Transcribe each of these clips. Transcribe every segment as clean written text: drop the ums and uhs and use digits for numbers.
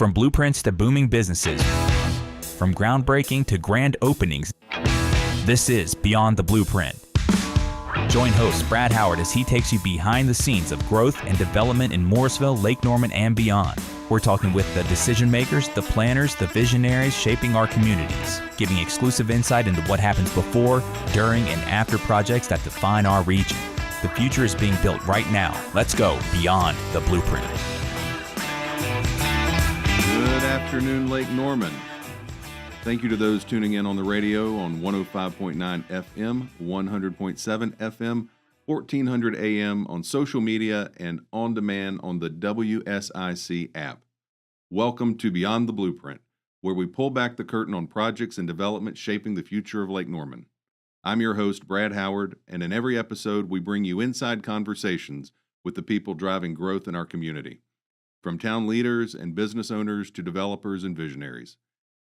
From blueprints to booming businesses, from groundbreaking to grand openings, this is Beyond the Blueprint. Join host Brad Howard as he takes you behind the scenes of growth and development in Mooresville, Lake Norman, and beyond. We're talking with the decision makers, the planners, the visionaries shaping our communities, giving exclusive insight into what happens before, during, and after projects that define our region. The future is being built right now. Let's go beyond the blueprint. Good afternoon, Lake Norman. Thank you to those tuning in on the radio on 105.9 FM, 100.7 FM, 1400 AM, on social media, and on demand on the WSIC app. Welcome to Beyond the Blueprint, where we pull back the curtain on projects and development shaping the future of Lake Norman. I'm your host, Brad Howard, and in every episode, we bring you inside conversations with the people driving growth in our community, from town leaders and business owners to developers and visionaries.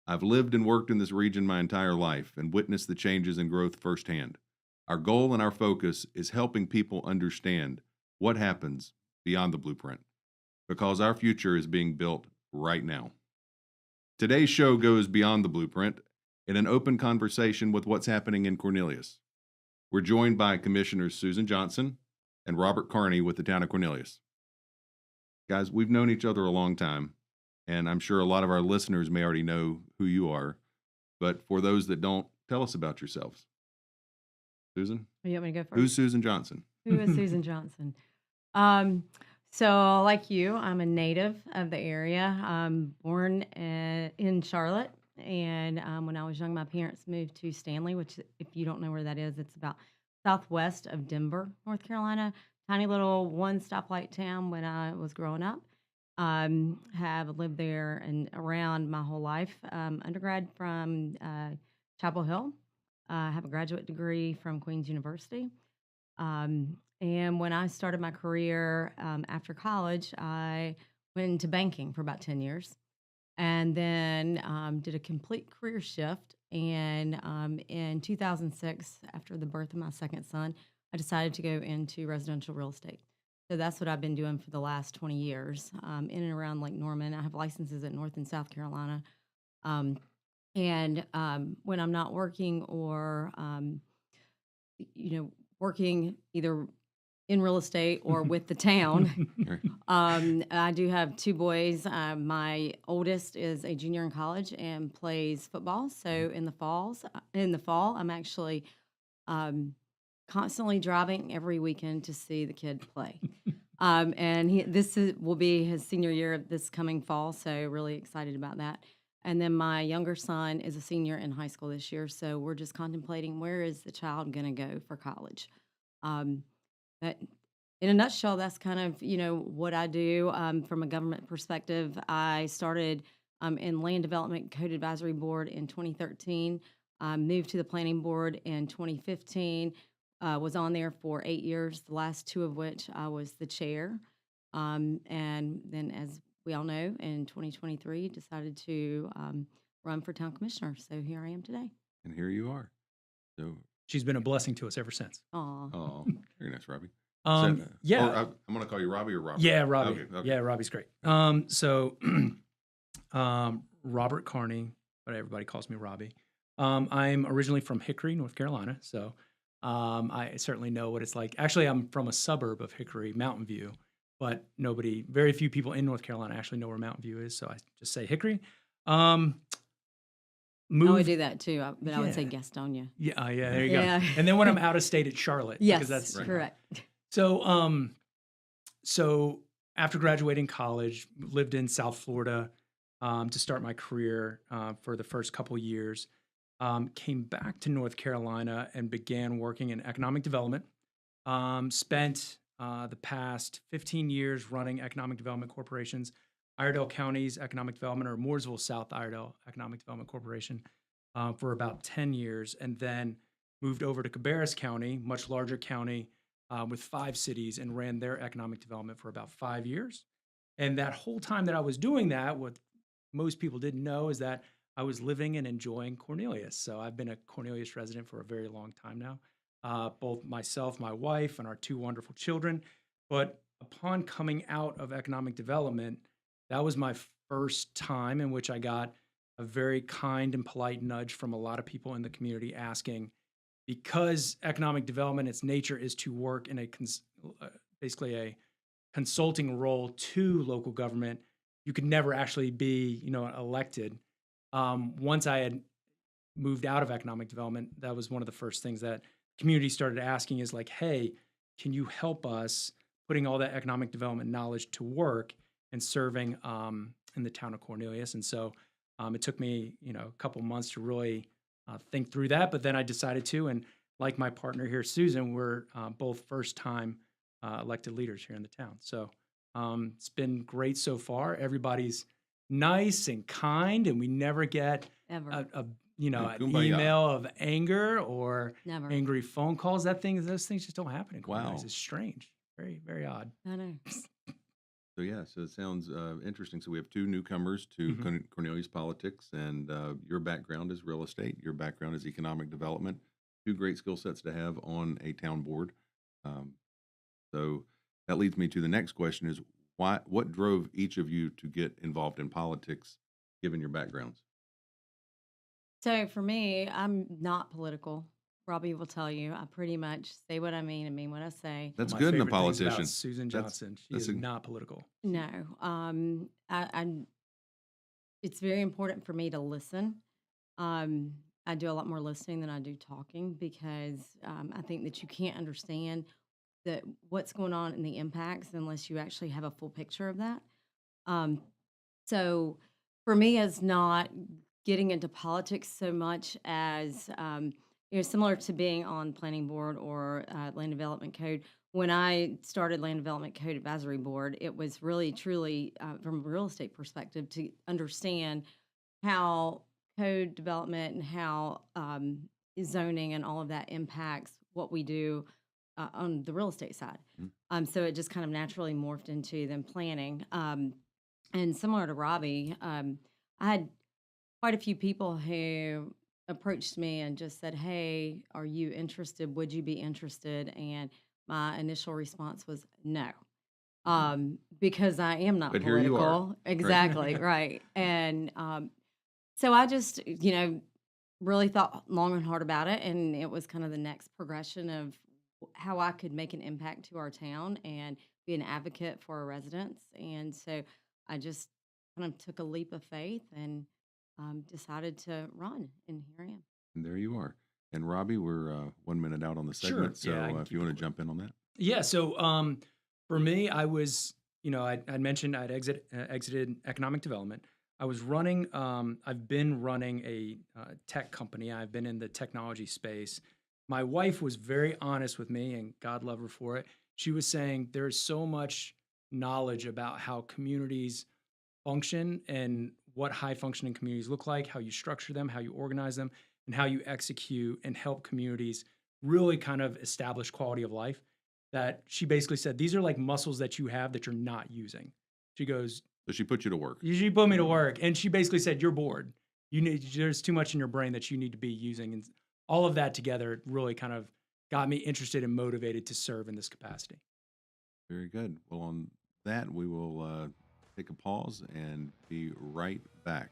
I've lived and worked in this region my entire life and witnessed the changes and growth firsthand. Our goal and our focus is helping people understand what happens beyond the blueprint, because our future is being built right now. Today's show goes beyond the blueprint in an open conversation with what's happening in Cornelius. We're joined by Commissioners Susan Johnson and Robert Carney with the town of Cornelius. Guys, we've known each other a long time, and I'm sure a lot of our listeners may already know who you are, but for those that don't, tell us about yourselves. Susan? You want me to go first? Who's Susan Johnson? Who is Susan Johnson? So like you, I'm a native of the area. I'm born in Charlotte, and when I was young, my parents moved to Stanley, which, if you don't know where that is, it's about southwest of Denver, North Carolina. Tiny little one stoplight town when I was growing up. Have lived there and around my whole life. Undergrad from Chapel Hill. I have a graduate degree from Queen's University. And when I started my career after college, I went into banking for about 10 years and then did a complete career shift. And in 2006, after the birth of my second son, I decided to go into residential real estate. So that's what I've been doing for the last 20 years in and around Lake Norman. I have licenses in North and South Carolina. And when I'm not working or, working either in real estate or with the town, I do have two boys. My oldest is a junior in college and plays football. So in the fall, I'm actually constantly driving every weekend to see the kid play. And will be his senior year this coming fall, so really excited about that. And then my younger son is a senior in high school this year, so we're just contemplating where is the child going to go for college. That, in a nutshell, that's kind of what I do from a government perspective. I started in Land Development Code Advisory Board in 2013, moved to the Planning Board in 2015. Was on there for 8 years, the last 2 of which I was the chair. And then, as we all know, in 2023, decided to run for town commissioner. So here I am today. And here you are. So she's been a blessing to us ever since. Oh, very nice, Robbie. Yeah. I'm going to call you Robbie or Robert? Yeah, Robbie. Okay. Yeah, Robbie's great. Robert Carney, but everybody calls me Robbie. I'm originally from Hickory, North Carolina, so I certainly know what it's like. Actually, I'm from a suburb of Hickory, Mountain View, but very few people in North Carolina actually know where Mountain View is, so I just say Hickory. I would do that too, but I would say Gastonia. Yeah, there you go. And then when I'm out of state, it's Charlotte. Yes, because that's correct. So, so after graduating college, lived in South Florida to start my career for the first couple years. Came back to North Carolina and began working in economic development. Spent the past 15 years running economic development corporations, Iredell County's Economic Development, or Mooresville South Iredell Economic Development Corporation, for about 10 years, and then moved over to Cabarrus County, much larger county with 5 cities, and ran their economic development for about 5 years. And that whole time that I was doing that, what most people didn't know is that I was living and enjoying Cornelius. So I've been a Cornelius resident for a very long time now, both myself, my wife, and our 2 wonderful children. But upon coming out of economic development, that was my first time in which I got a very kind and polite nudge from a lot of people in the community asking, because economic development, its nature is to work in basically a consulting role to local government. You could never actually be, elected. Once I had moved out of economic development, that was one of the first things that community started asking is like, hey, can you help us putting all that economic development knowledge to work and serving in the town of Cornelius? And so it took me, a couple months to really think through that, but then I decided to, and like my partner here, Susan, we're both first-time elected leaders here in the town. So it's been great so far. Everybody's nice and kind, and we never get Ever. an Kumbaya. email of anger or Never. angry phone calls. Those things just don't happen in Cornelius. Wow. It's strange, very, very odd. I know. So it sounds interesting. So we have two newcomers to Cornelius politics, and your background is real estate. Your background is economic development. Two great skill sets to have on a town board. So that leads me to the next question: is what drove each of you to get involved in politics, given your backgrounds? So for me, I'm not political. Robbie will tell you, I pretty much say what I mean and mean what I say. That's My good in a favorite things about politician. Susan That's- Johnson. She that's is a- not political. No, it's very important for me to listen. I do a lot more listening than I do talking because I think that you can't understand what's going on and the impacts unless you actually have a full picture of that. Um, so for me, it's not getting into politics so much as similar to being on planning board or land development code. When I started land development code advisory board, it was really truly from a real estate perspective to understand how code development and how zoning and all of that impacts what we do on the real estate side. So it just kind of naturally morphed into then planning. And similar to Robbie, I had quite a few people who approached me and just said, "Hey, are you interested? Would you be interested?" And my initial response was no, because I am not But here you are. political. Exactly, right. And so I just, really thought long and hard about it, and it was kind of the next progression of how I could make an impact to our town and be an advocate for our residents. And so I just kind of took a leap of faith and decided to run, and here I am. And there you are. And Robbie, we're 1 minute out on the Sure. segment, so Yeah, I can if keep you it want to quick. jump in on that. Yeah. So for me, I was, I'd mentioned I'd exited economic development. I was running, I've been running a tech company. I've been in the technology space. My wife was very honest with me, and God love her for it. She was saying there's so much knowledge about how communities function and what high functioning communities look like, how you structure them, how you organize them, and how you execute and help communities really kind of establish quality of life. That she basically said, these are like muscles that you have that you're not using. She goes, So she put you to work. she put me to work. And she basically said, you're bored. There's too much in your brain that you need to be using. And all of that together really kind of got me interested and motivated to serve in this capacity. Very good. Well, on that, we will take a pause and be right back.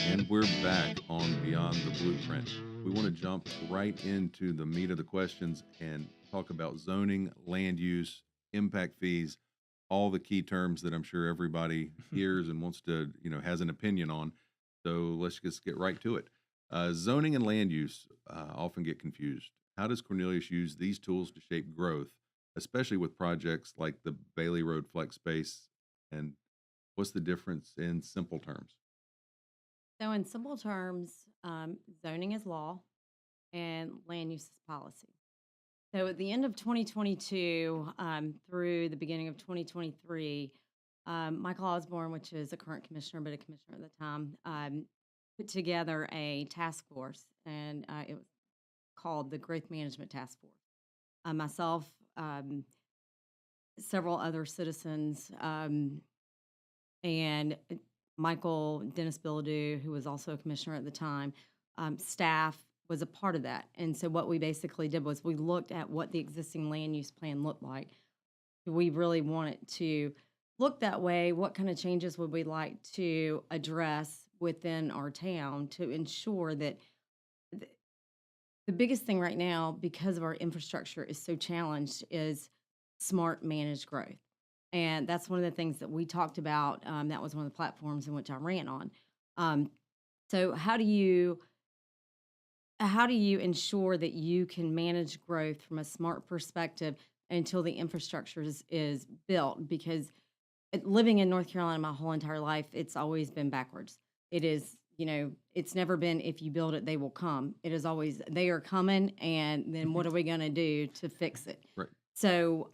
And we're back on Beyond the Blueprint. We want to jump right into the meat of the questions and talk about zoning, land use, impact fees, all the key terms that I'm sure everybody hears and wants to, has an opinion on. So let's just get right to it. Zoning and land use often get confused. How does Cornelius use these tools to shape growth, especially with projects like the Bailey Road Flex Space? And what's the difference in simple terms? So in simple terms, zoning is law and land use is policy. So at the end of 2022 through the beginning of 2023, Michael Osborne, which is a current commissioner, but a commissioner at the time, put together a task force, and it was called the Growth Management Task Force. Myself, several other citizens, and Michael Dennis Billadew, who was also a commissioner at the time, staff was a part of that. And so what we basically did was we looked at what the existing land use plan looked like. Do we really want it to look that way? What kind of changes would we like to address within our town to ensure that the biggest thing right now, because of our infrastructure is so challenged, is smart managed growth. And that's one of the things that we talked about. That was one of the platforms in which I ran on. So how do you ensure that you can manage growth from a smart perspective until the infrastructure is built? Because living in North Carolina my whole entire life, it's always been backwards. It is, it's never been if you build it, they will come. It is always they are coming, and then what are we going to do to fix it? Right. So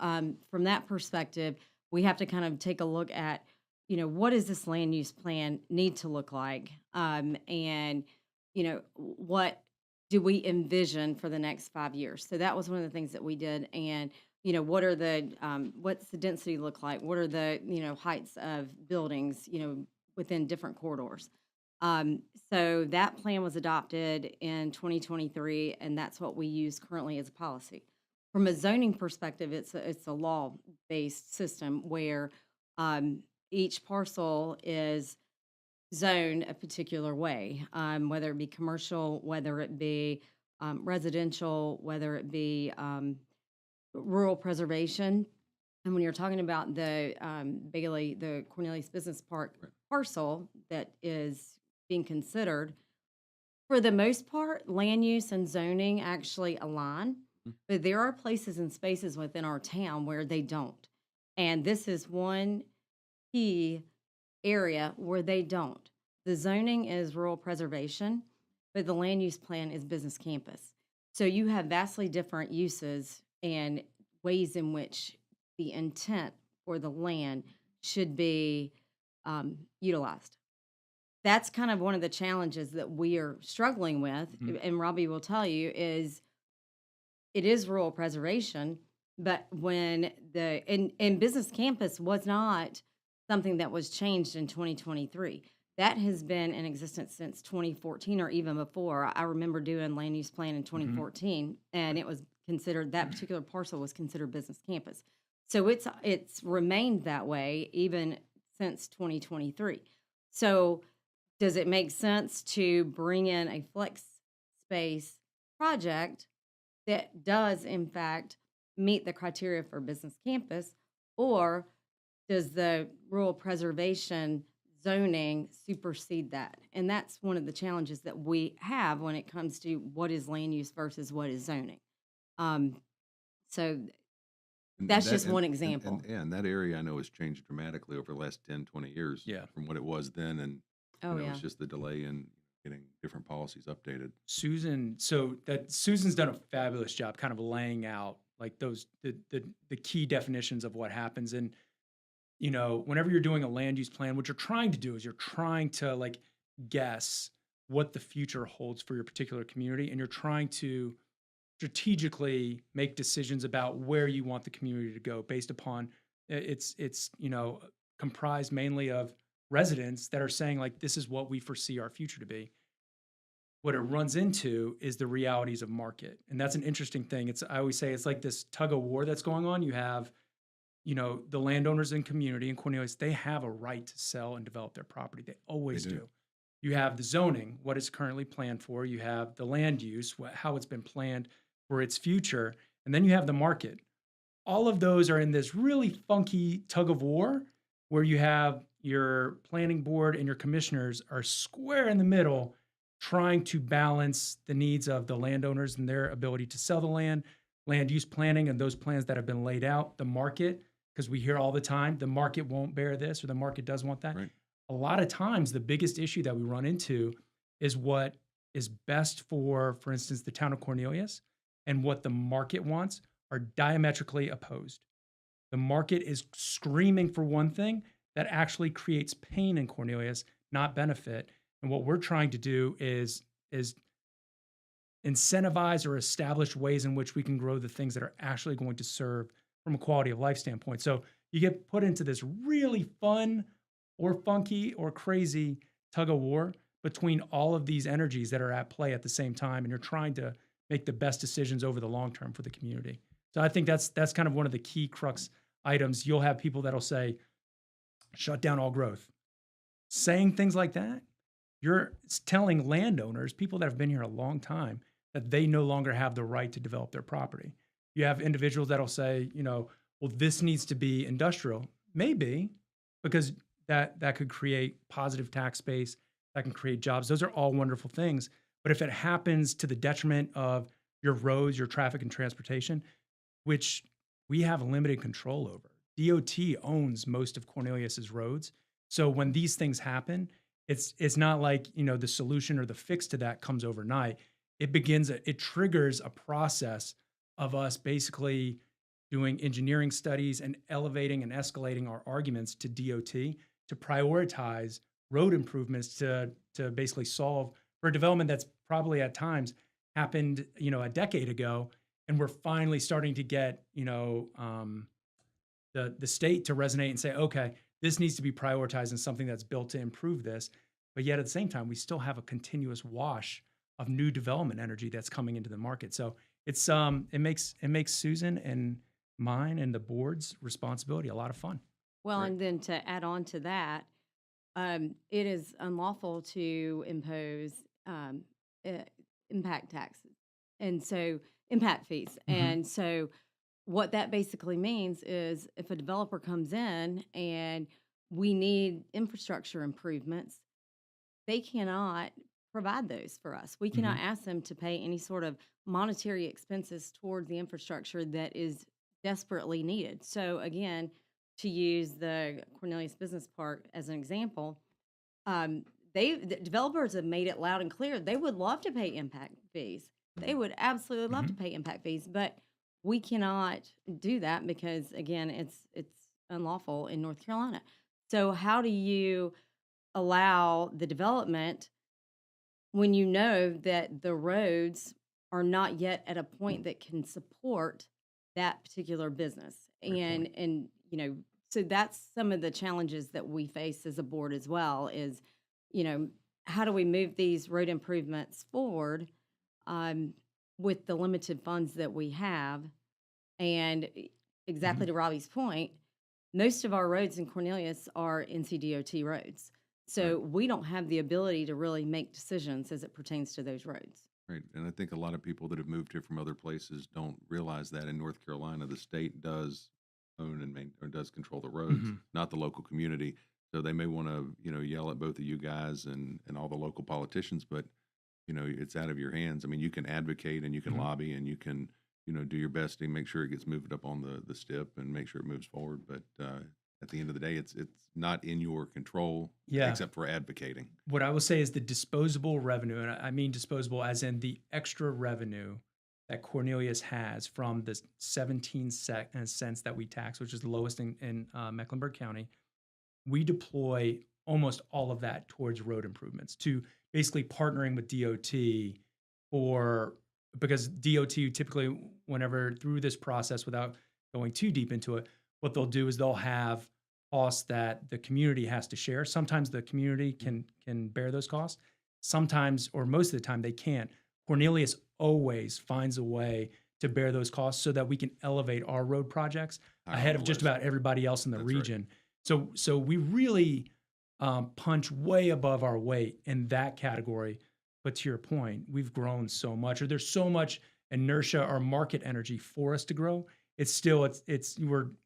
from that perspective, we have to kind of take a look at, what does this land use plan need to look like? And, what do we envision for the next 5 years? So that was one of the things that we did. And, what are what's the density look like? What are the, heights of buildings, within different corridors? So that plan was adopted in 2023, and that's what we use currently as a policy. From a zoning perspective, it's a law-based system where each parcel is zoned a particular way, whether it be commercial, whether it be residential, whether it be rural preservation. And when you're talking about the Bailey, the Cornelius Business Park parcel that is being considered, for the most part, land use and zoning actually align, but there are places and spaces within our town where they don't. And this is one key area where they don't. The zoning is rural preservation, but the land use plan is business campus. So you have vastly different uses and ways in which the intent for the land should be utilized. That's kind of one of the challenges that we are struggling with, and Robbie will tell you, is it is rural preservation, but when and business campus was not something that was changed in 2023. That has been in existence since 2014 or even before. I remember doing land use plan in 2014, and it was considered, that particular parcel was considered business campus. So it's remained that way even since 2023. So does it make sense to bring in a flex space project that does in fact meet the criteria for business campus, or does the rural preservation zoning supersede that? And that's one of the challenges that we have when it comes to what is land use versus what is zoning. So that's just one example. And that area I know has changed dramatically over the last 10, 20 years from what it was then. And it's just the delay in getting different policies updated. Susan's done a fabulous job kind of laying out like the key definitions of what happens. And whenever you're doing a land use plan, what you're trying to do is you're trying to like guess what the future holds for your particular community, and you're trying to strategically make decisions about where you want the community to go based upon it's comprised mainly of residents that are saying like, this is what we foresee our future to be. What it runs into is the realities of market. And that's an interesting thing. I always say it's like this tug of war that's going on. You have, the landowners and community in Cornelius, they have a right to sell and develop their property. They always do. You have the zoning, what is currently planned for. You have the land use, how it's been planned for its future. And then you have the market. All of those are in this really funky tug of war where you have your planning board and your commissioners are square in the middle trying to balance the needs of the landowners and their ability to sell the land use planning and those plans that have been laid out, the market, because we hear all the time, the market won't bear this or the market does want that. Right. A lot of times, the biggest issue that we run into is what is best for instance, the town of Cornelius and what the market wants are diametrically opposed. The market is screaming for one thing that actually creates pain in Cornelius, not benefit. And what we're trying to do is incentivize or establish ways in which we can grow the things that are actually going to serve from a quality of life standpoint. So you get put into this really fun or funky or crazy tug of war between all of these energies that are at play at the same time, and you're trying to make the best decisions over the long term for the community. So I think that's kind of one of the key crux items. You'll have people that'll say, shut down all growth. Saying things like that, you're telling landowners, people that have been here a long time, that they no longer have the right to develop their property. You have individuals that'll say, well, this needs to be industrial. Maybe, because that could create positive tax base, that can create jobs. Those are all wonderful things. But if it happens to the detriment of your roads, your traffic and transportation, which we have limited control over. DOT owns most of Cornelius's roads. So when these things happen, it's not like, the solution or the fix to that comes overnight. It triggers a process of us basically doing engineering studies and elevating and escalating our arguments to DOT to prioritize road improvements to basically solve for a development that's probably at times happened, a decade ago. And we're finally starting to get, the state to resonate and say, okay, this needs to be prioritized in something that's built to improve this. But yet at the same time, we still have a continuous wash of new development energy that's coming into the market. So it's it makes Susan and mine and the board's responsibility a lot of fun. Well, and then to add on to that, it is unlawful to impose impact taxes, and so impact fees. And so what that basically means is if a developer comes in and we need infrastructure improvements, they cannot provide those for us. We cannot ask them to pay any sort of monetary expenses towards the infrastructure that is desperately needed. So again, to use the Cornelius Business Park as an example, the developers have made it loud and clear they would love to pay impact fees. They would absolutely love to pay impact fees, but we cannot do that because again, it's unlawful in North Carolina. So how do you allow the development when you know that the roads are not yet at a point that can support that particular business? And so that's some of the challenges that we face as a board as well is, how do we move these road improvements forward with the limited funds that we have? And exactly to Robbie's point, most of our roads in Cornelius are NCDOT roads. So we don't have the ability to really make decisions as it pertains to those roads. Right. And I think a lot of people that have moved here from other places don't realize that in North Carolina, the state does own and does control the roads, not the local community. So they may want to, yell at both of you guys and all the local politicians, but, it's out of your hands. I mean, you can advocate and you can lobby and you can, do your best to make sure it gets moved up on the STIP and make sure it moves forward. But at the end of the day, it's not in your control except for advocating. What I will say is the disposable revenue, and I mean disposable as in the extra revenue that Cornelius has from the 17 cents that we tax, which is the lowest in Mecklenburg County. We deploy almost all of that towards road improvements to basically partnering with DOT because DOT typically, whenever through this process, without going too deep into it, what they'll do is they'll have costs that the community has to share. Sometimes the community can bear those costs. Sometimes, or most of the time, they can't. Cornelius always finds a way to bear those costs so that we can elevate our road projects ahead of just about everybody else in the region. Right. So we really punch way above our weight in that category. But to your point, we've grown so much, or there's so much inertia or market energy for us to grow. It's still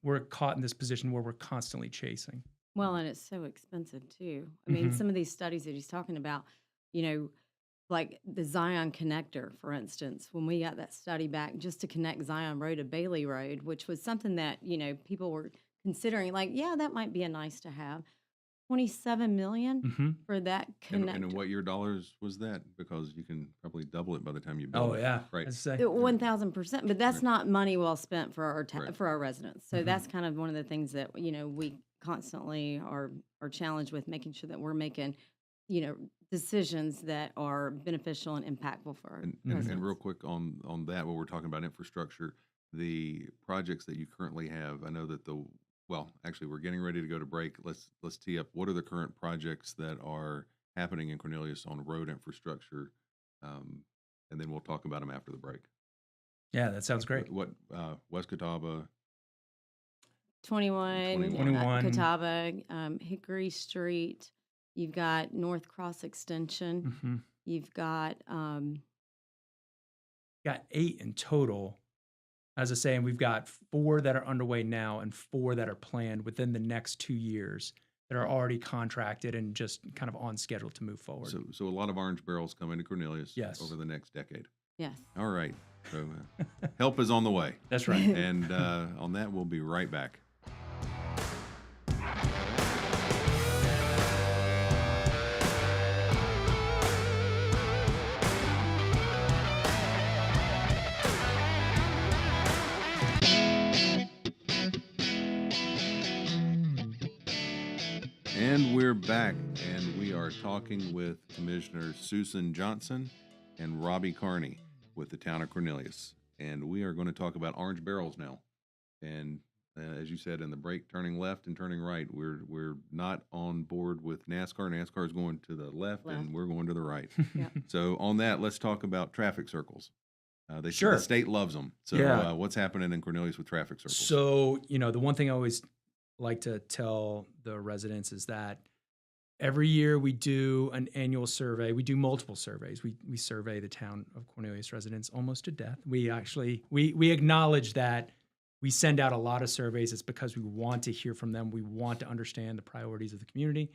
we're caught in this position where we're constantly chasing. Well, and it's so expensive too. I mean, some of these studies that he's talking about, like the Zion connector, for instance, when we got that study back just to connect Zion Road to Bailey Road, which was something that, people were considering, like, yeah, that might be a nice to have. $27 million for that connector. And in what year dollars was that? Because you can probably double it by the time you build it. Oh yeah, right. 1,000%. But that's not money well spent for our residents. So that's kind of one of the things that we constantly are challenged with, making sure that we're making decisions that are beneficial and impactful for our residents. And real quick on that, while we're talking about infrastructure, the projects that you currently have. I know that actually we're getting ready to go to break. Let's tee up. What are the current projects that are happening in Cornelius on road infrastructure? And then we'll talk about them after the break. Yeah, that sounds great. What West Catawba, 21, 21. Catawba, Hickory Street. You've got North Cross Extension. Mhm. You've got Got 8 in total. As I say, and we've got 4 that are underway now and 4 that are planned within the next 2 years that are already contracted and just kind of on schedule to move forward. so a lot of orange barrels coming to Cornelius Yes. over the next decade. yes. All right. So help is on the way. That's right. And on that, we'll be right back. And we're back, and we are talking with Commissioners Susan Johnson and Robbie Carney with the town of Cornelius. And we are going to talk about orange barrels now. And as you said in the break, turning left and turning right, we're not on board with NASCAR. NASCAR is going to the left. And we're going to the right. Yep. So on that, let's talk about traffic circles. Sure. The state loves them. So Yeah. what's happening in Cornelius with traffic circles? So, the one thing I always like to tell the residents is that every year we do an annual survey. We do multiple surveys. We survey the town of Cornelius residents almost to death. We actually, we acknowledge that we send out a lot of surveys. It's because we want to hear from them. We want to understand the priorities of the community.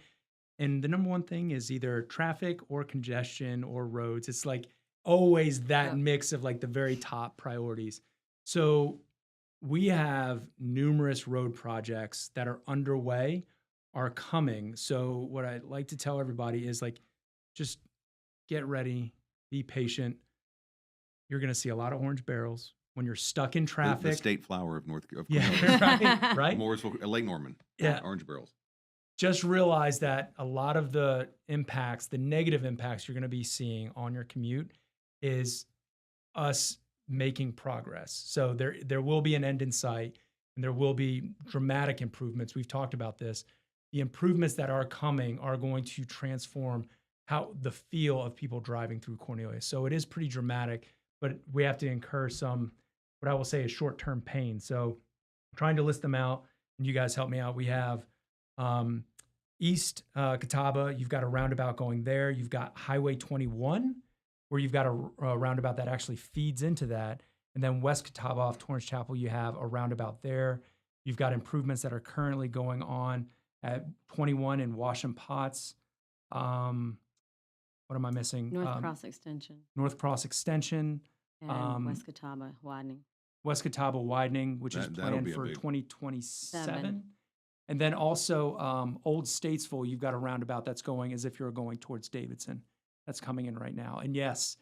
And the number one thing is either traffic or congestion or roads. It's like always that mix of like the very top priorities. So we have numerous road projects that are underway, are coming. So what I like to tell everybody is like, just get ready, be patient. You're going to see a lot of orange barrels when you're stuck in traffic. The state flower of Cornelius. Yeah, right. Mooresville, Lake Norman. Yeah. Orange barrels. Just realize that a lot of the impacts, the negative impacts you're going to be seeing on your commute is us making progress. So there will be an end in sight, and there will be dramatic improvements. We've talked about this. The improvements that are coming are going to transform how the feel of people driving through Cornelius. So it is pretty dramatic, but we have to incur some, what I will say is short-term pain. So I'm trying to list them out, and you guys help me out. We have East Catawba, you've got a roundabout going there. You've got Highway 21, where you've got a roundabout that actually feeds into that. And then West Catawba off Torrance Chapel, you have a roundabout there. You've got improvements that are currently going on at 21 in Washam Potts. What am I missing? North Cross Extension North Cross Extension. and West Catawba widening. West Catawba widening, which is That'll planned be a for big- 2027. And then also Old Statesville, you've got a roundabout that's going as if you're going towards Davidson. That's coming in right now. And yes,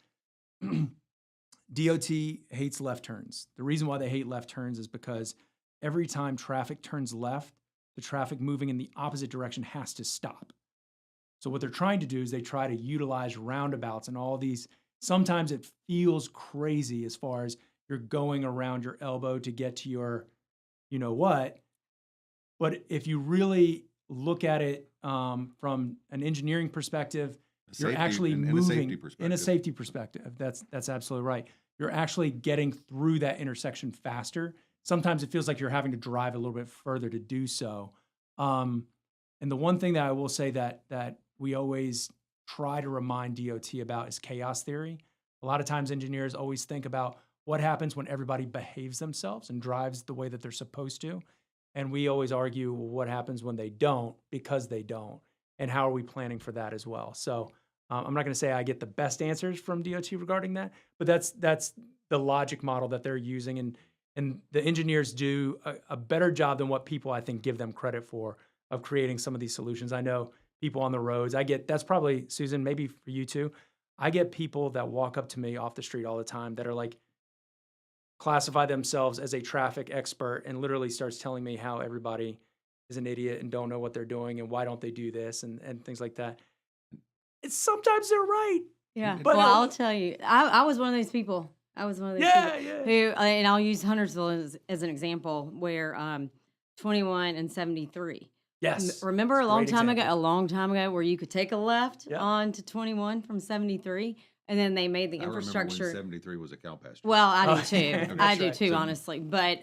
DOT hates left turns. The reason why they hate left turns is because every time traffic turns left, the traffic moving in the opposite direction has to stop. So what they're trying to do is they try to utilize roundabouts and all these. Sometimes it feels crazy as far as you're going around your elbow to get to your, you know what. But if you really look at it from an engineering perspective, you're actually moving in a safety perspective. That's absolutely right. You're actually getting through that intersection faster. Sometimes it feels like you're having to drive a little bit further to do so. And the one thing that I will say that we always try to remind DOT about is chaos theory. A lot of times engineers always think about what happens when everybody behaves themselves and drives the way that they're supposed to. And we always argue, well, what happens when they don't, because they don't, and how are we planning for that as well? So I'm not going to say I get the best answers from DOT regarding that, but that's the logic model that they're using. And the engineers do a better job than what people, I think, give them credit for of creating some of these solutions. I know people on the roads, that's probably, Susan, maybe for you too. I get people that walk up to me off the street all the time that are like, classify themselves as a traffic expert and literally starts telling me how everybody is an idiot and don't know what they're doing and why don't they do this and things like that. Sometimes they're right. Yeah. But Well, I'll tell you, I was one of those people. I was one of those Yeah, people yeah. who, and I'll use Huntersville as an example, where 21 and 73. Yes. Remember It's a long great time ago, example. where you could take a left Yep. onto 21 from 73, and then they made the I remember when infrastructure. 73 was a cow pasture. Well, I do Oh, too. that's I do right. too, So- honestly. But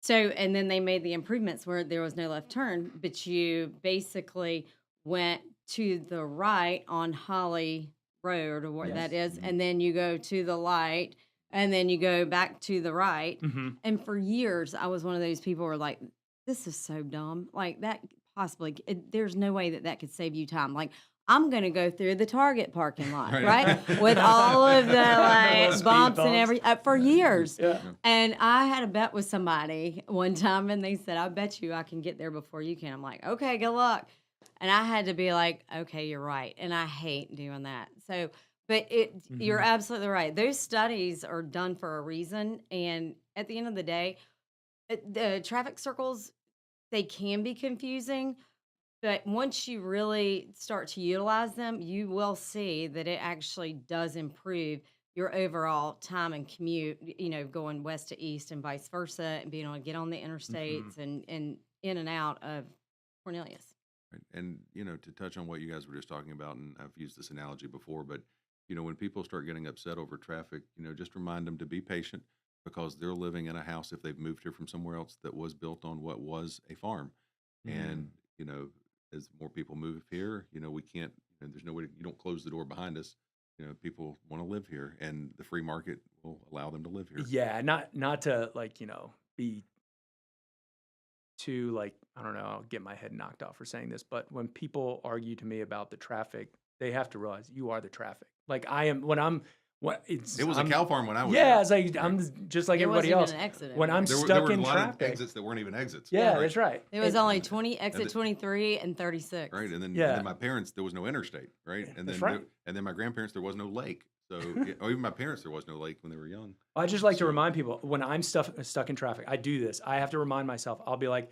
so, and then they made the improvements where there was no left turn, but you basically went to the right on Holly Road, or what that Yes. is, and then you go to the light, and then you go back to the right. hmm And for years, I was one of those people who were like, this is so dumb. Like, that possibly, there's no way that could save you time. Like, I'm going to go through the Target parking lot, right? With all of the like Speed bumps and bumps. everything for years. Yeah. And I had a bet with somebody one time, and they said, I bet you I can get there before you can. I'm like, okay, good luck. And I had to be like, okay, you're right. And I hate doing that. So, but you're Mhm. absolutely right. Those studies are done for a reason. And at the end of the day, the traffic circles, they can be confusing. But once you really start to utilize them, you will see that it actually does improve your overall time and commute, going west to east and vice versa, and being able to get on the interstates and in and out of Cornelius. Right. And, to touch on what you guys were just talking about, and I've used this analogy before, but, when people start getting upset over traffic, just remind them to be patient, because they're living in a house, if they've moved here from somewhere else, that was built on what was a farm. And, as more people move here, we can't, there's no way, you don't close the door behind us. People want to live here, and the free market will allow them to live here. Yeah, not to be too I don't know, I'll get my head knocked off for saying this, but when people argue to me about the traffic, they have to realize you are the traffic. Like I am when I'm what it's It was a cow farm when I was yeah, there. it's like I'm just like There everybody wasn't else. even an exit When over I'm there. There stuck were a in lot of traffic. exits that weren't even exits. Yeah, right? that's right. There was And- only 20, exit the- 23 and 36. Right, and then Yeah. my parents, there was no interstate, right? And That's then right. and then my grandparents, there was no lake. So, or even my parents, there was no lake when they were young. I just like to So- remind people when I'm stuck in traffic, I do this. I have to remind myself. I'll be like,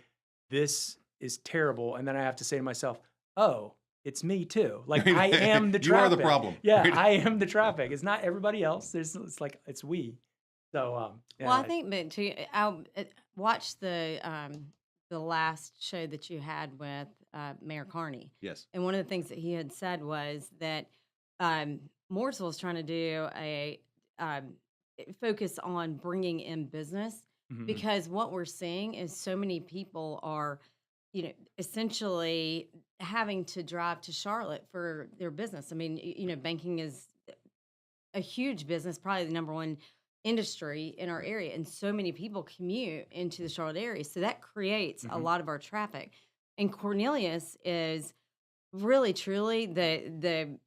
"This is terrible," and then I have to say to myself, "Oh, it's me too. Like I am the You are traffic. the problem. Yeah, Right. I am the traffic. It's not everybody else. It's like it's we." So yeah, Well, I think, but I watched the last show that you had with Mayor Carney, Yes. and one of the things that he had said was that Mooresville is trying to do a focus on bringing in business, mhm. because what we're seeing is so many people are, essentially having to drive to Charlotte for their business. I mean, banking is a huge business, probably the number one industry in our area, and so many people commute into the Charlotte area, so that creates a Mhm. lot of our traffic. And Cornelius is really truly the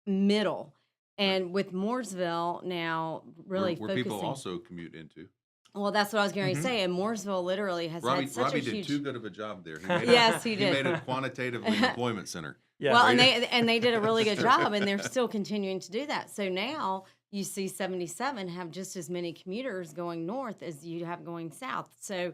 middle, and with Mooresville now really where focusing. people also commute into. Well, that's what I was going to Mhm. say. And Mooresville literally has Robbie, had such Robbie a did huge. too good of a job there. Yes, he He did. made it quantitatively an employment center. Yeah, Well, right. and they did a really good job, and they're still continuing to do that. So now you see 77 have just as many commuters going north as you have going south. So,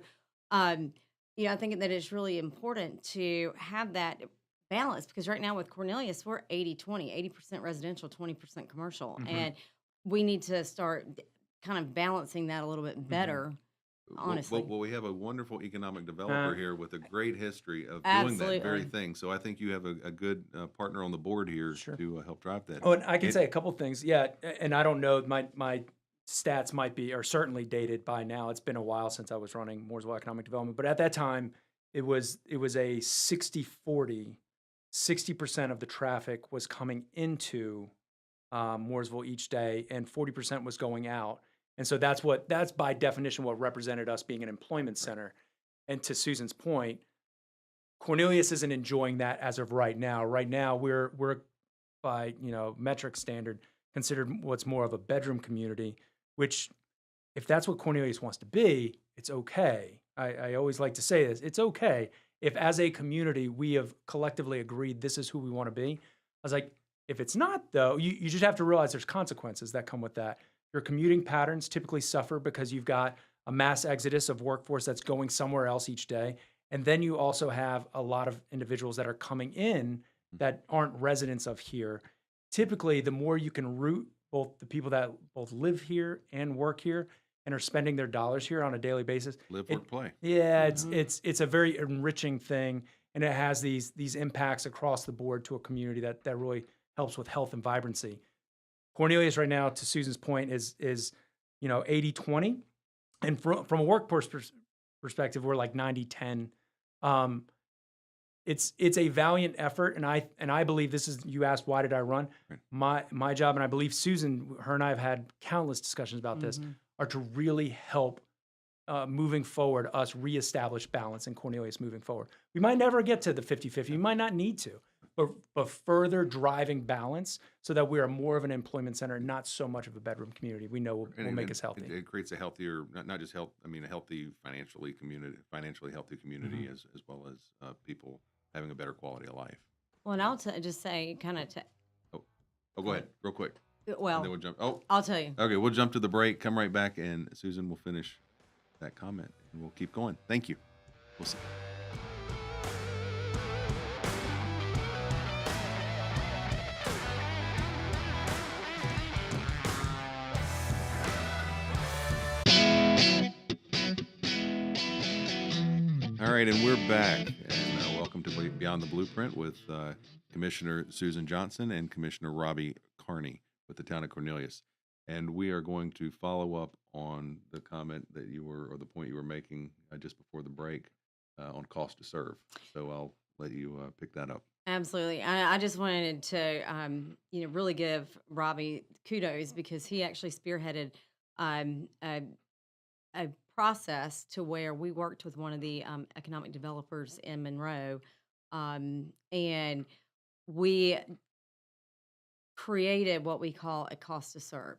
I think that it's really important to have that balance, because right now with Cornelius, we're 80-20, 80% residential, 20% commercial. Mhm. And we need to start kind of balancing that a little bit better. Honestly. Well, we have a wonderful economic developer Uh, here with a great history of doing that very Absolutely. thing. So I think you have a good partner on the board here Sure. to help drive that. Oh, and I can It- say a couple things. Yeah, and I don't know, my stats might be, are certainly dated by now. It's been a while since I was running Mooresville Economic Development, but at that time, it was a 60-40. 60% of the traffic was coming into Mooresville each day, and 40% was going out. And so that's by definition what represented us being an employment center. And to Susan's point, Cornelius isn't enjoying that as of right now. Right now, we're by metric standard considered what's more of a bedroom community, which if that's what Cornelius wants to be, it's okay. I always like to say this. It's okay if as a community we have collectively agreed this is who we want to be. I was like, if it's not though, you just have to realize there's consequences that come with that. Your commuting patterns typically suffer because you've got a mass exodus of workforce that's going somewhere else each day. And then you also have a lot of individuals that are coming in that aren't residents of here. Typically, the more you can route both the people that both live here and work here and are spending their dollars here on a daily basis. Live, work, play. Yeah, it's a very enriching thing, and it has these impacts across the board to a community that really helps with health and vibrancy. Cornelius right now, to Susan's point, is 80-20, and from a workforce perspective, we're like 90-10. It's a valiant effort, and I believe this is, you asked why did I run? Right. My job, and I believe Susan, her and I have had countless discussions about this, are to really help moving forward us reestablish balance in Cornelius moving forward. We might never get to the 50-50, we might not need to, but further driving balance so that we are more of an employment center and not so much of a bedroom community. We know will make us healthy. It creates a healthier, not just health, a healthy financially healthy community as well as people having a better quality of life. Well, and I'll just say kind of go ahead, real quick. Well, and then we'll jump. I'll tell you. Okay, we'll jump to the break, come right back, and Susan will finish that comment, and we'll keep going. Thank you. We'll see. All right, and we're back. And welcome to Beyond the Blueprint with Commissioner Susan Johnson and Commissioner Robbie Carney with the town of Cornelius. And we are going to follow up on the comment that or the point you were making just before the break on cost to serve. So I'll let you pick that up. Absolutely. I just wanted to, really give Robbie kudos because he actually spearheaded a process to where we worked with one of the economic developers in Monroe, and we created what we call a cost to serve.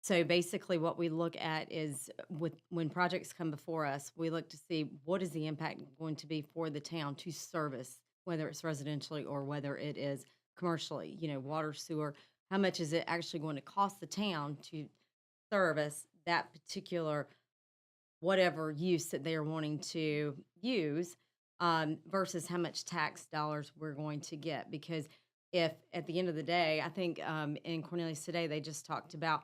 So basically what we look at is when projects come before us, we look to see what is the impact going to be for the town to service, whether it's residentially or whether it is commercially, water, sewer, how much is it actually going to cost the town to service that particular whatever use that they're wanting to use versus how much tax dollars we're going to get. Because if at the end of the day, I think in Cornelius today, they just talked about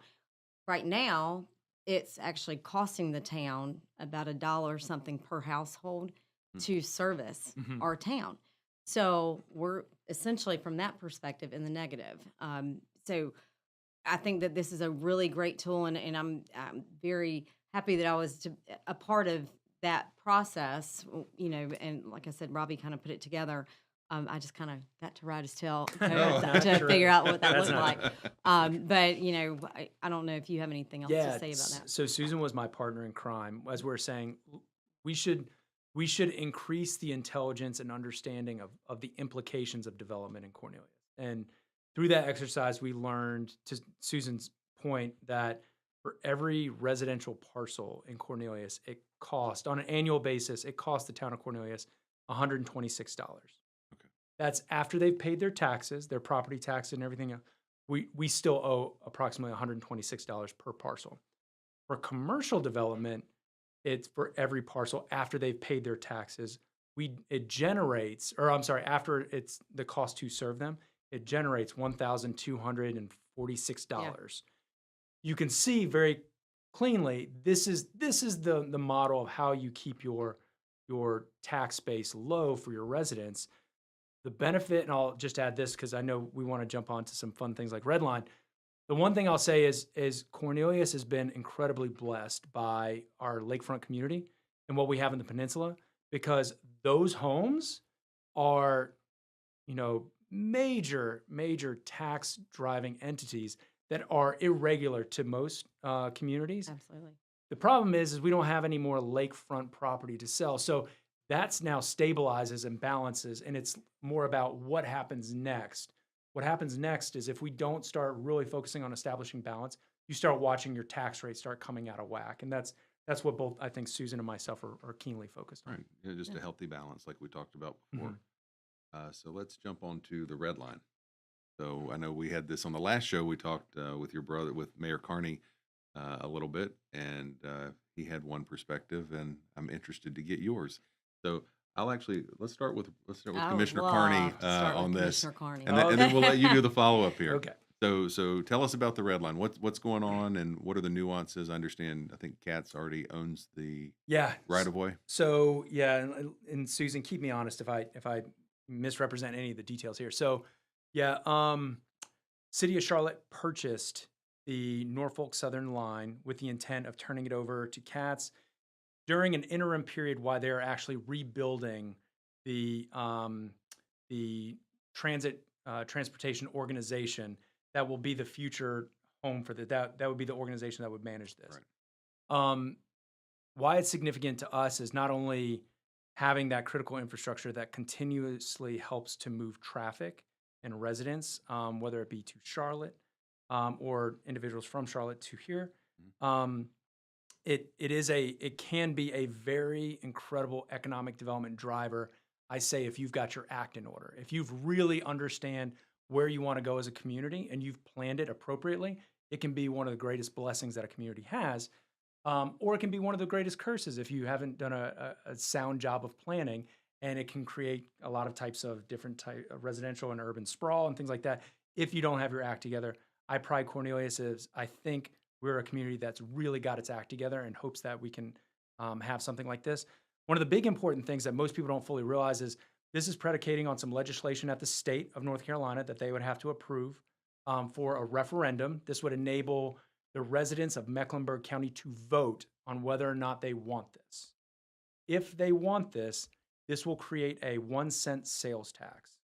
right now, it's actually costing the town about $1 something per household to service our town. So we're essentially from that perspective in the negative. So I think that this is a really great tool, and I'm very happy that I was a part of that process, and like I said, Robbie kind of put it together. I just kind of got to ride his tail to figure out what that looked like. But, I don't know if you have anything else to say about that. So Susan was my partner in crime. As we were saying, we should increase the intelligence and understanding of the implications of development in Cornelius. And through that exercise, we learned, to Susan's point, that for every residential parcel in Cornelius, it cost, on an annual basis, it cost the town of Cornelius $126. Okay. That's after they've paid their taxes, their property taxes and everything else. We still owe approximately $126 per parcel. For commercial development, it's for every parcel after they've paid their taxes. After it's the cost to serve them, it generates $1,246. Yeah. You can see very cleanly, this is the model of how you keep your tax base low for your residents. The benefit, and I'll just add this because I know we want to jump on to some fun things like Redline. The one thing I'll say is Cornelius has been incredibly blessed by our lakefront community and what we have in the peninsula, because those homes are, major tax driving entities that are irregular to most communities. Absolutely. The problem is we don't have any more lakefront property to sell. So that's now stabilizes and balances, and it's more about what happens next. What happens next is if we don't start really focusing on establishing balance, you start watching your tax rate start coming out of whack. And that's what both, I think, Susan and myself are keenly focused on. Right, just a healthy balance like we talked about before. So let's jump on to the red line. So I know we had this on the last show. We talked with Mayor Carney a little bit, and he had one perspective, and I'm interested to get yours. So let's start with Commissioner Carney on this, Carney. and then we'll let you do the follow up here. Okay. So tell us about the red line. What's going on, and what are the nuances? I understand. I think Katz already owns the Yeah. right of way. So yeah, and Susan, keep me honest if I misrepresent any of the details here. So yeah, City of Charlotte purchased the Norfolk Southern line with the intent of turning it over to Katz during an interim period while they're actually rebuilding the transportation organization that will be the future home for that would be the organization that would manage this. Right. Why it's significant to us is not only having that critical infrastructure that continuously helps to move traffic and residents, whether it be to Charlotte or individuals from Charlotte to here. It can be a very incredible economic development driver. I say if you've got your act in order, if you've really understand where you want to go as a community and you've planned it appropriately, it can be one of the greatest blessings that a community has. Or it can be one of the greatest curses if you haven't done a sound job of planning, and it can create a lot of types of different type of residential and urban sprawl and things like that if you don't have your act together. I pride Cornelius as I think we're a community that's really got its act together and hopes that we can have something like this. One of the big important things that most people don't fully realize is this is predicating on some legislation at the state of North Carolina that they would have to approve for a referendum. This would enable the residents of Mecklenburg County to vote on whether or not they want this. If they want this, this will create a 1-cent sales tax.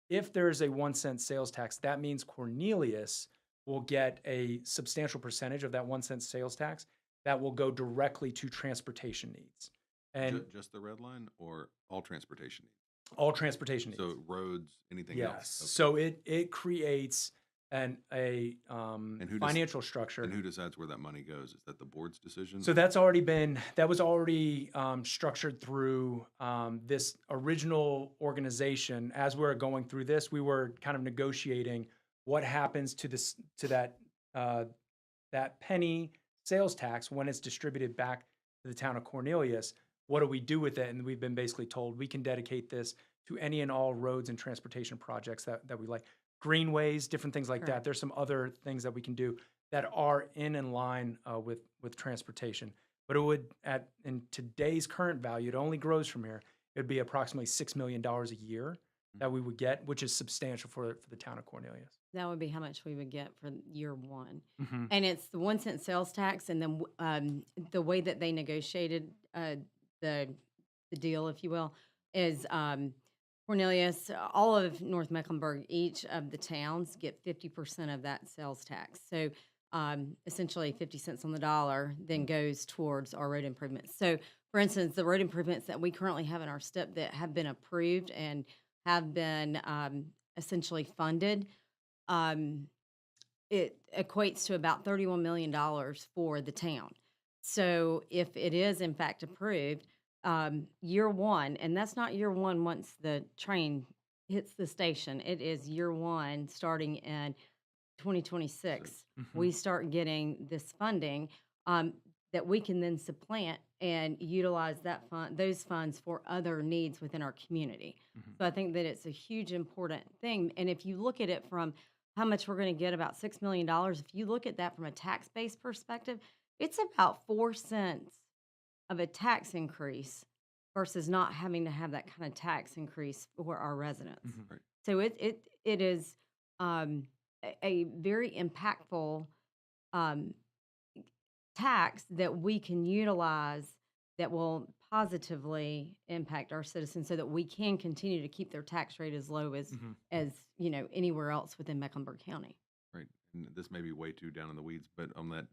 If there is a 1-cent sales tax, that means Cornelius will get a substantial percentage of that 1-cent sales tax that will go directly to transportation needs. And Just the red line or all transportation needs? All transportation needs. So roads, anything yes. else? Okay. So it creates financial structure. And who decides where that money goes? Is that the board's decision? So that was already structured through this original organization. As we're going through this, we were kind of negotiating what happens to that penny sales tax when it's distributed back to the town of Cornelius. What do we do with it? And we've been basically told we can dedicate this to any and all roads and transportation projects that we like. Greenways, different things like that. There's some other things that we can do that are in line with transportation. But it would, in today's current value, it only grows from here. It would be approximately $6 million a year that we would get, which is substantial for the town of Cornelius. That would be how much we would get for year one. Mm-hmm. And it's the 1-cent sales tax, and then the way that they negotiated the deal, if you will, is Cornelius, all of North Mecklenburg, each of the towns get 50% of that sales tax. So essentially 50 cents on the dollar then goes towards our road improvements. So for instance, the road improvements that we currently have in our STIP that have been approved and have been essentially funded, it equates to about $31 million for the town. So if it is in fact approved, year one, and that's not year one once the train hits the station, it is year one starting in 2026. We start getting this funding that we can then supplant and utilize those funds for other needs within our community. So I think that it's a huge important thing. And if you look at it from how much we're going to get, about $6 million, if you look at that from a tax-based perspective, it's about 4 cents of a tax increase versus not having to have that kind of tax increase for our residents. Right. So it is a very impactful tax that we can utilize that will positively impact our citizens so that we can continue to keep their tax rate as low as anywhere else within Mecklenburg County. Right. And this may be way too down in the weeds, but on that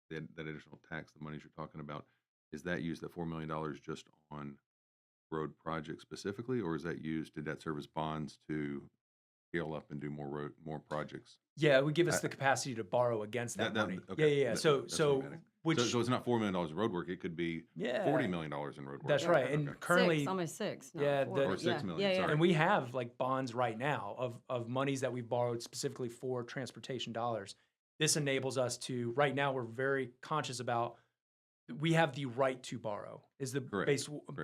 that additional tax, the monies you're talking about, is that used, the $4 million, just on road projects specifically, or is that used to debt service bonds to scale up and do more projects? Yeah, it would give us the capacity to borrow against that money. Okay. Yeah. That's So it's not $4 million in road work. It could be $40 million in road work. That's right. And currently, almost 6. Yeah, or $6 million. Sorry. And we have like bonds right now of monies that we've borrowed specifically for transportation dollars. This enables us to, right now, we're very conscious about, we have the right to borrow is the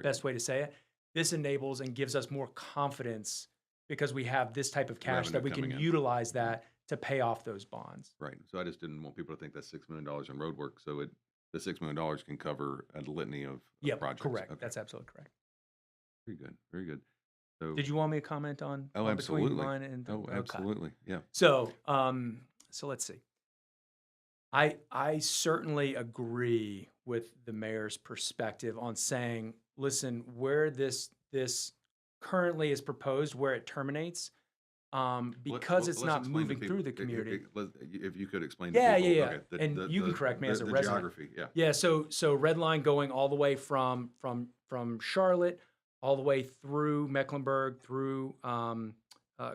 best way to say it. This enables and gives us more confidence because we have this type of cash that Revenue we can coming in. utilize that to pay off those bonds. Right. So I just didn't want people to think that's $6 million in road work. So the $6 million can cover a litany of Yep, projects. correct. Okay. That's absolutely correct. Very good. Very good. So Did you want me to comment on Oh, on between absolutely. mine and Oh, okay. absolutely. Yeah. So, so let's see. I certainly agree with the mayor's perspective on saying, listen, where this currently is proposed, where it terminates, because it's Let's not explain to moving people- through the community. If you could explain to Yeah, people. yeah, yeah. Okay, And you can correct me as a the resident. geography. Yeah. Yeah, so red line going all the way from Charlotte, all the way through Mecklenburg, through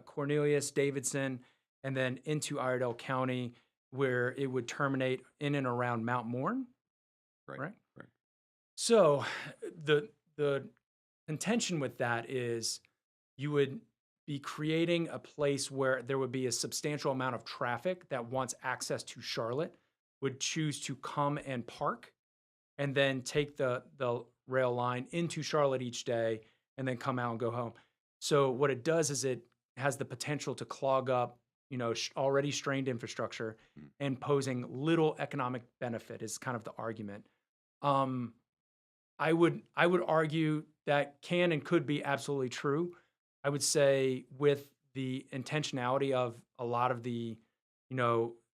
Cornelius, Davidson, and then into Iredell County, where it would terminate in and around Mount Morn. Right. Right. Right. So the contention with that is you would be creating a place where there would be a substantial amount of traffic that wants access to Charlotte would choose to come and park and then take the rail line into Charlotte each day and then come out and go home. So what it does is it has the potential to clog up, already strained infrastructure and posing little economic benefit is kind of the argument. I would argue that can and could be absolutely true. I would say with the intentionality of a lot of the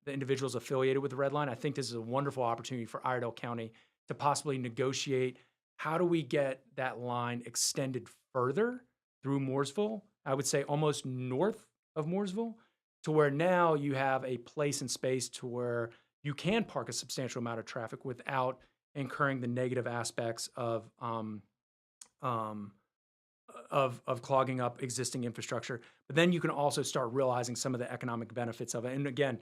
individuals affiliated with the Red Line, I think this is a wonderful opportunity for Iredell County to possibly negotiate how do we get that line extended further through Mooresville, I would say almost north of Mooresville, to where now you have a place and space to where you can park a substantial amount of traffic without incurring the negative aspects of clogging up existing infrastructure. But then you can also start realizing some of the economic benefits of it. And again,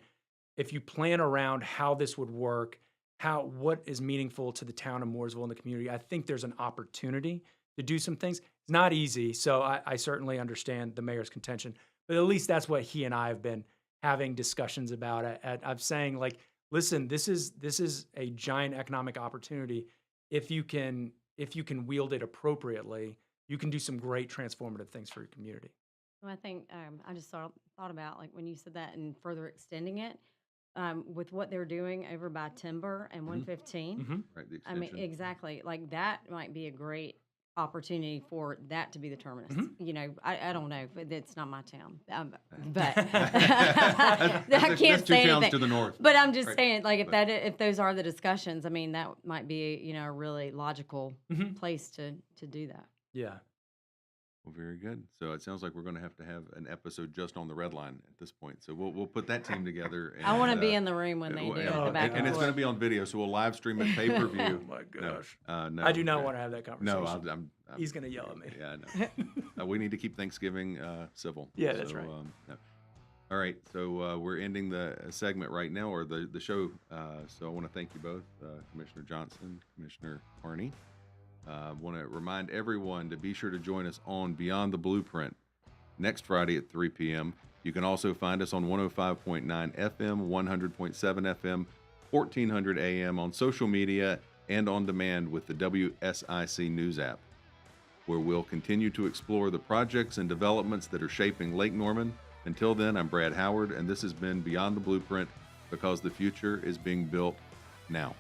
if you plan around how this would work, what is meaningful to the town of Mooresville and the community, I think there's an opportunity to do some things. It's not easy, so I certainly understand the mayor's contention, but at least that's what he and I have been having discussions about. I'm saying, like, listen, this is a giant economic opportunity. If you can wield it appropriately, you can do some great transformative things for your community. Well, I think I just thought about, like, when you said that and further extending it with what they're doing over by Timber and 115. Mm-hmm. Right. The I mean, extension. exactly. Like, that might be a great opportunity for that to be the terminus. Mm-hmm. I don't know. It's not my town. But That's I can't two say towns anything. to the north. But I'm just Right. saying, like, if those are the discussions, I mean, that might be, a really logical place to do that. Yeah. Well, very good. So it sounds like we're going to have an episode just on the Red Line at this point. So we'll put that team together. And, I want to be in the room when they do and, the back and it's going to be on video, so we'll live stream it pay per view. Oh my gosh. No, I do not want to have that conversation. No, I'm He's going to yell at me. Yeah, I know. We need to keep Thanksgiving civil. Yeah, that's right. No. All right, so we're ending the segment right now, or the show. So I want to thank you both, Commissioner Johnson, Commissioner Carney. I want to remind everyone to be sure to join us on Beyond the Blueprint next Friday at 3 p.m. You can also find us on 105.9 FM, 100.7 FM, 1400 AM on social media and on demand with the WSIC News app, where we'll continue to explore the projects and developments that are shaping Lake Norman. Until then, I'm Brad Howard, and this has been Beyond the Blueprint, because the future is being built now.